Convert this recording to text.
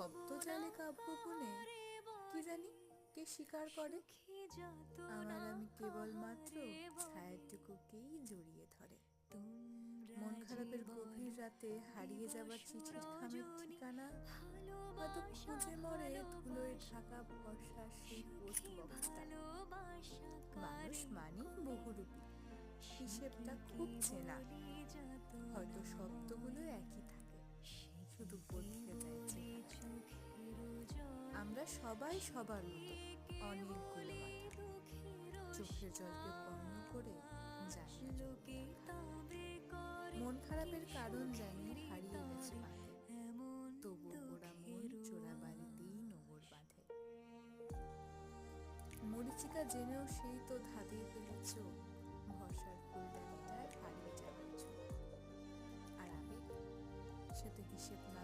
শব্দ জালে কাব্য বুনে কি জানি কে স্বীকার করে আমার আমি কেবলমাত্র ছায়াটুকুকেই জড়িয়ে ধরে। মন খারাপের গভীর রাতে হারিয়ে যাওয়া চিঠির খামের ঠিকানা হয়তো খুঁজে মরে ধুলোয় ঢাকা ভরসার সেই পোস্ট বক্সটা। মানুষ মানেই বহুরূপী, হিসেবটা খুব চেনা। হয়তো শব্দগুলো একই থাকে, শুধু বদলে যায় চেহারাটা। আমরা সবাই সবার মতো অনেকগুলো মাথা, চোখের জলকে বন্ধ করে যায় না চোখে আঘাত। মন খারাপের কারণ জানি হারিয়ে গেছে পাতে, তবু ওরা মন চোরা বাড়িতেই নোঙর বাঁধে। মরীচিকা জেনেও সেই তো ধাঁধিয়ে ফেলে চোখ, ভরসার ফুলদানিটায় হারিয়ে যাবার ঝোঁক। আর আবেগ, সে তো হিসেব না